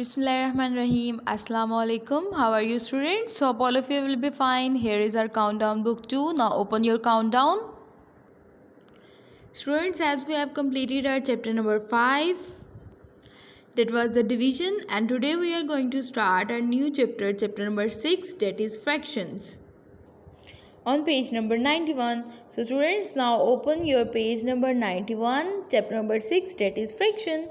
Bismillahirrahmanirrahim. Assalamu alaikum. How are you, students? So, hope all of you will be fine. Here is our countdown book 2. Now, open your countdown. Students, as we have completed our chapter number 5, that was the division, and today we are going to start our new chapter, chapter number 6, that is fractions. On page number 91. So, students, now open your page number 91, chapter number 6, that is fraction.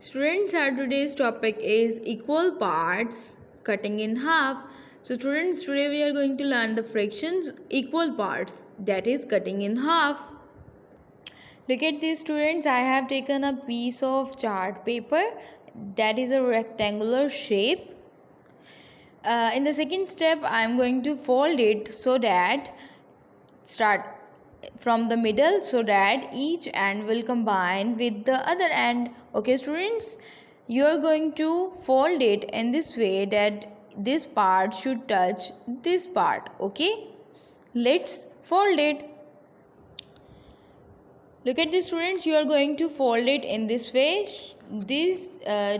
Students, our today's topic is equal parts cutting in half. So students, today we are going to learn the fractions equal parts, that is cutting in half. Look at this, students. I have taken a piece of chart paper that is a rectangular shape. In the second step, I am going to fold it so that start from the middle so that each end will combine with the other end. Okay, students, you are going to fold it in this way that this part should touch this part. Okay, let's fold it. Look at this, students. You are going to fold it in this way. These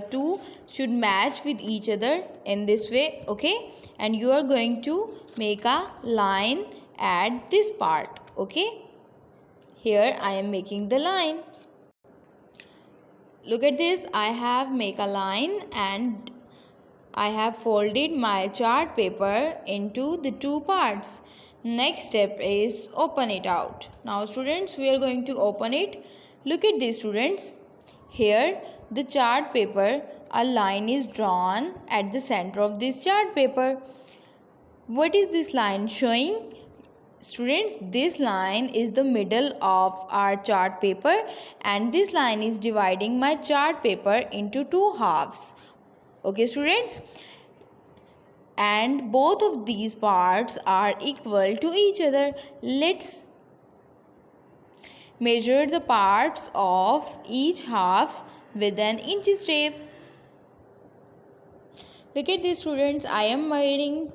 two should match with each other in this way. Okay, and you are going to make a line at this part. Okay, here I am making the line. Look at this. I have make a line and I have folded my chart paper into the two parts. Next step is open it out. Now students, we are going to open it. Look at this, students. Here the chart paper, a line is drawn at the center of this chart paper. What is this line showing? Students, this line is the middle of our chart paper and this line is dividing my chart paper into two halves. Okay, students, and both of these parts are equal to each other. Let's measure the parts of each half with an inches tape. Look at this, students. I am measuring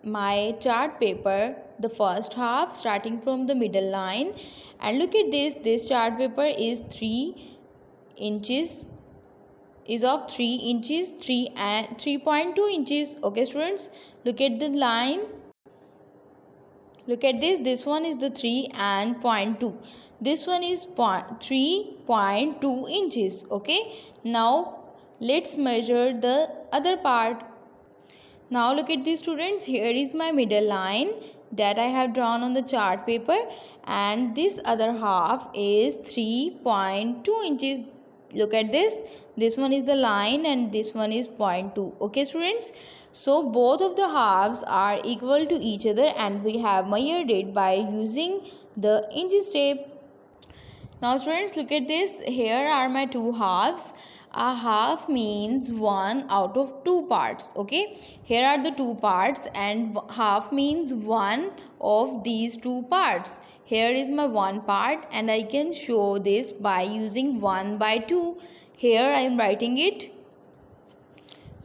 my chart paper, the first half starting from the middle line, and look at this chart paper is 3 inches, is of 3 inches, 3 and 3.2 inches. Okay, students, look at the line. Look at this one is the 3 and 0.2, this one is 3.2 inches. Okay, now let's measure the other part. Now look at this, students. Here is my middle line that I have drawn on the chart paper and this other half is 3.2 inches. Look at this one is the line and this one is 0.2. Okay, students, so both of the halves are equal to each other and we have measured it by using the inches tape. Now students, look at this. Here are my two halves. A half means one out of two parts. Okay, here are the two parts and half means one of these two parts. Here is my one part and I can show this by using 1/2. Here I am writing it.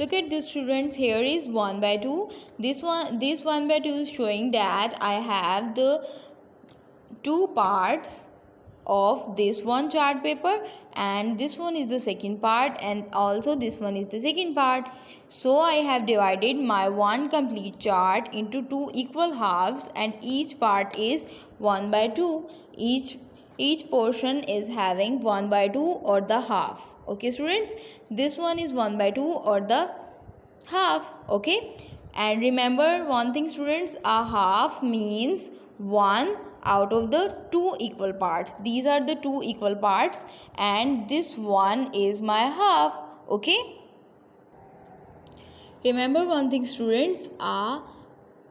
Look at this, students. Here is 1/2. This 1/2 is showing that I have the two parts of this one chart paper and this one is the second part and also this one is the second part. So I have divided my one complete chart into two equal halves and each part is 1/2. Each portion is having 1/2 or the half. Okay, students, this one is 1/2 or the half. Okay, and remember one thing, students, a half means one out of the two equal parts. These are the two equal parts and this one is my half. Okay, remember one thing, students, a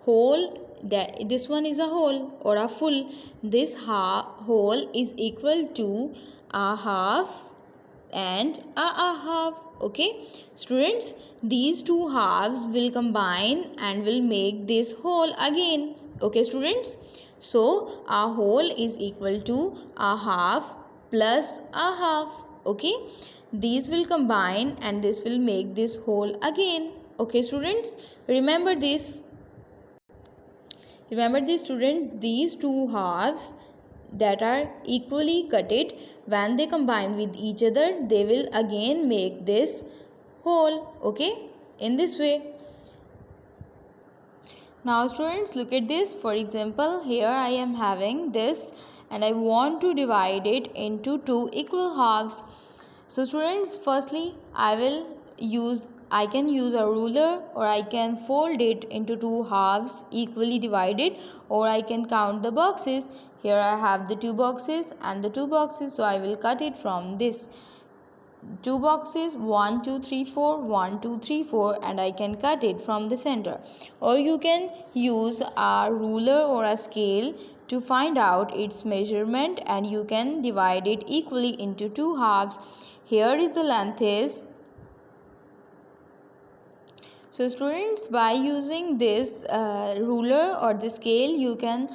whole, that this one is a whole or a full, this whole is equal to a half and a half. Okay, students, these two halves will combine and will make this whole again. Okay, students, so a whole is equal to a half plus a half. Okay, these will combine and this will make this whole again. Okay, students, remember this. Remember this, student, these two halves, that are equally cutted, when they combine with each other, they will again make this whole, okay, in this way. Now students, look at this. For example, here I am having this and I want to divide it into two equal halves. So students, firstly I can use a ruler, or I can fold it into two halves equally divided, or I can count the boxes. Here I have the two boxes and the two boxes, so I will cut it from this two boxes, 1 2 3 4, 1 2 3 4, and I can cut it from the center. Or you can use a ruler or a scale to find out its measurement, and you can divide it equally into two halves. Here is the length is. So students, by using this ruler or the scale, you can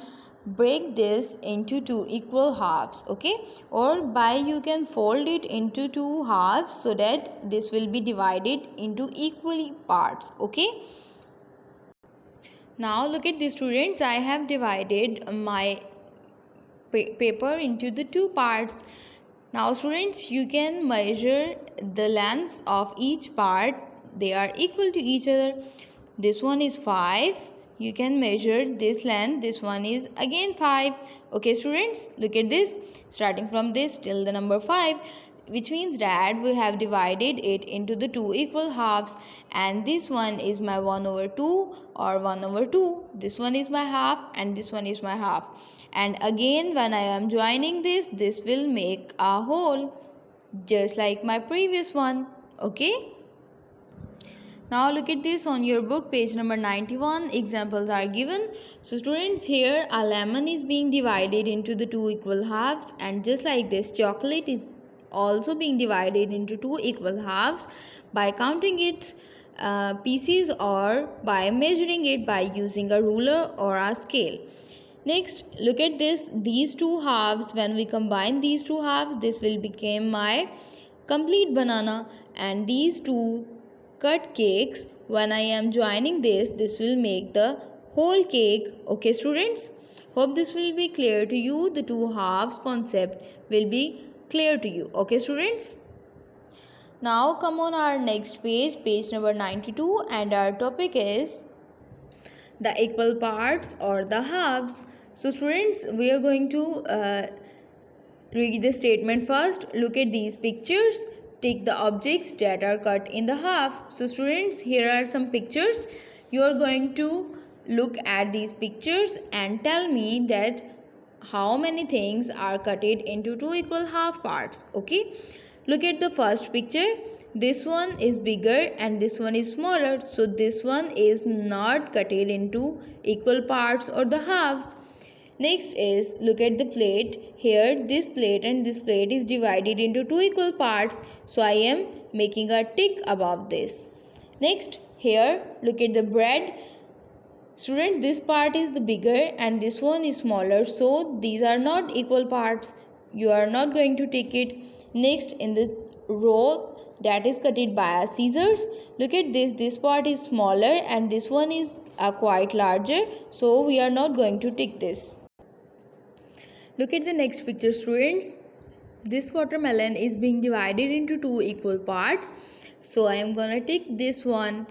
break this into two equal halves, okay, or by you can fold it into two halves so that this will be divided into equally parts, okay. Now look at this students, I have divided my paper into the two parts. Now students, you can measure the lengths of each part. They are equal to each other. This one is 5. You can measure this length. This one is again 5. Okay students, look at this. Starting from this till the number 5, which means that we have divided it into the two equal halves, and this one is my 1 over 2 or 1 over 2. This one is my half and this one is my half. And again, when I am joining this will make a whole, just like my previous one, okay. Now look at this on your book, page number 91. Examples are given. So students, here a lemon is being divided into the two equal halves, and just like this, chocolate is also being divided into two equal halves by counting its pieces, or by measuring it by using a ruler or a scale. Next, look at this. These two halves, when we combine these two halves, this will become my complete banana. And these two cut cakes, when I am joining this will make the whole cake, okay students. Hope this will be clear to you. The two halves concept will be clear to you, okay students. Now come on our next page, page number 92, and our topic is the equal parts or the halves. So students, we are going to read the statement first. Look at these pictures. Take the objects that are cut in the half. So students, here are some pictures. You are going to look at these pictures and tell me that how many things are cutted into two equal half parts, okay. Look at the first picture. This one is bigger and this one is smaller, so this one is not cutted into equal parts or the halves. Next is, look at the plate. Here this plate and this plate is divided into two equal parts, so I am making a tick above this. Next, here look at the bread. Student, this part is the bigger and this one is smaller, so these are not equal parts. You are not going to take it. Next, in the row that is cutted by scissors, look at this part is smaller and this one is quite larger, so we are not going to take this. Look at the next picture students. This watermelon is being divided into two equal parts, so I am gonna take this one.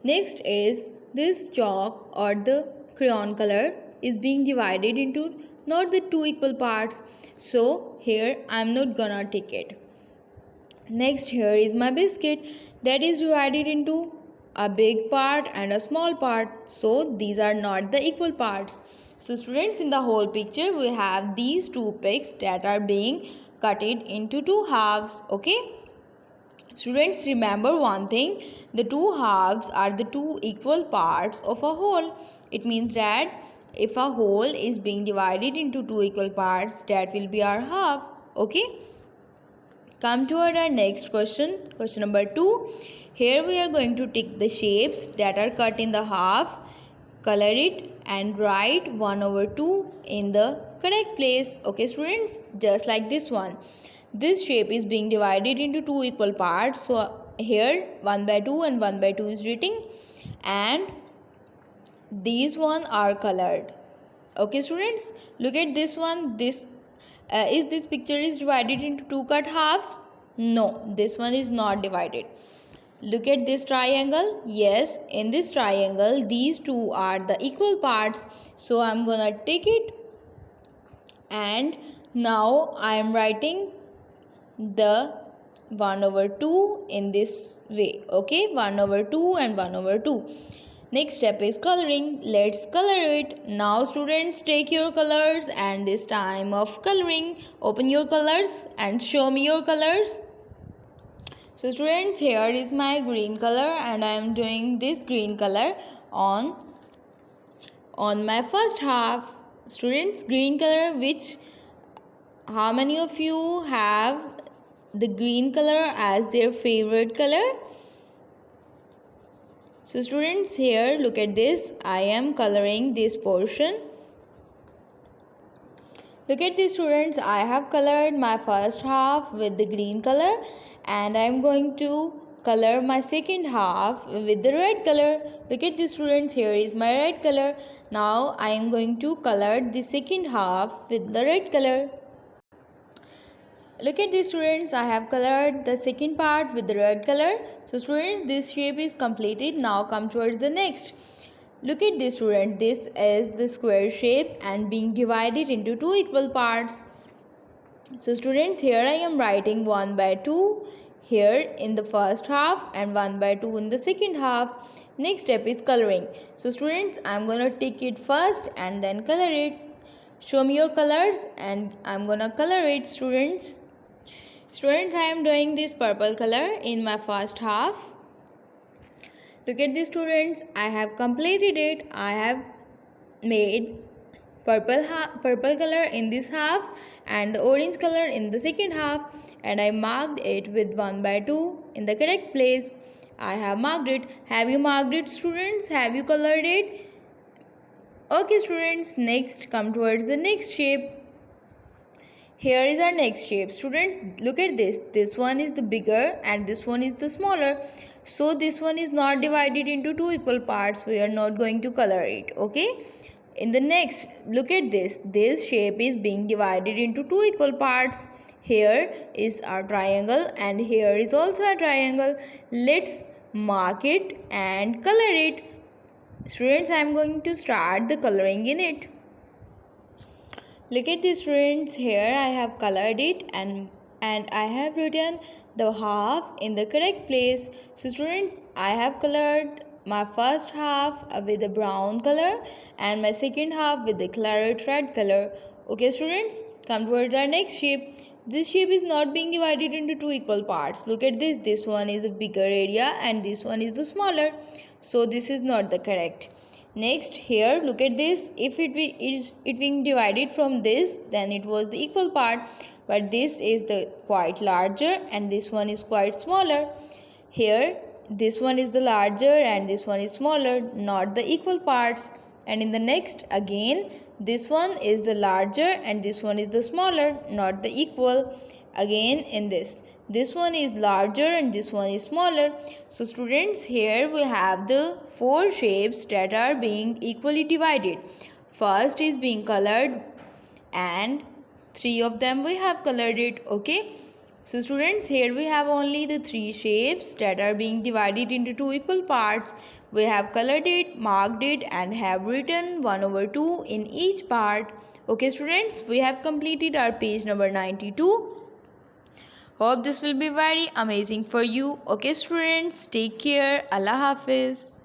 Next is, this chalk or the crayon color is being divided into not the two equal parts, so here I am not gonna take it. Next, here is my biscuit that is divided into a big part and a small part, so these are not the equal parts. So students, in the whole picture we have these two pigs that are being cutted into two halves, okay. Students, remember one thing, the two halves are the two equal parts of a whole. It means that if a whole is being divided into two equal parts, that will be our half, okay. Come to our next question, question number 2. Here we are going to take the shapes that are cut in the half, color it and write 1 over 2 in the correct place, okay students, just like this one. This shape is being divided into two equal parts, so here 1 by 2 and 1 by 2 is written, and these one are colored, okay students. Look at this one. This Is this picture is divided into two cut halves? No, this one is not divided. Look at this triangle. Yes, in this triangle, these two are the equal parts. So I'm gonna take it, and now I am writing the 1/2 in this way. Okay, 1/2 and 1/2. Next step is coloring. Let's color it. Now students, take your colors, and this time of coloring, open your colors and show me your colors. So students, here is my green color, and I am doing this green color on my first half. Students, green color, which how many of you have the green color as their favorite color? So students, here look at this. I am coloring this portion. Look at this students, I have colored my first half with the green color, and I am going to color my second half with the red color. Look at this students, here is my red color. Now I am going to color the second half with the red color. Look at this students, I have colored the second part with the red color. So students, this shape is completed. Now come towards the next. Look at this student, this is the square shape and being divided into two equal parts. So students, here I am writing 1/2 here in the first half and 1/2 in the second half. Next step is coloring. So students, I am gonna take it first and then color it. Show me your colors, and I am gonna color it students. Students, I am doing this purple color in my first half. Look at this students, I have completed it. I have made purple color in this half and the orange color in the second half, and I marked it with 1/2 in the correct place. I have marked it. Have you marked it students? Have you colored it? Okay students, next come towards the next shape. Here is our next shape. Students, look at this. This one is the bigger and this one is the smaller. So this one is not divided into two equal parts. We are not going to color it. Okay. In the next, look at this. This shape is being divided into two equal parts. Here is our triangle and here is also a triangle. Let's mark it and color it. Students, I am going to start the coloring in it. Look at this students, here I have colored it and I have written the half in the correct place. So students, I have colored my first half with the brown color and my second half with the claret red color. Okay students, come towards our next shape. This shape is not being divided into two equal parts. Look at this. This one is a bigger area and this one is the smaller. So this is not the correct. Next, here look at this. If it being divided from this, then it was the equal part, but this is the quite larger and this one is quite smaller. Here this one is the larger and this one is smaller, not the equal parts. And in the next, again this one is the larger and this one is the smaller, not the equal. Again in this one is larger and this one is smaller. So students, here we have the four shapes that are being equally divided. First is being colored and three of them we have colored it. Okay, so students, here we have only the three shapes that are being divided into two equal parts. We have colored it, marked it and have written 1/2 in each part. Okay students, we have completed our page number 92. Hope this will be very amazing for you. Okay students, take care. Allah Hafiz.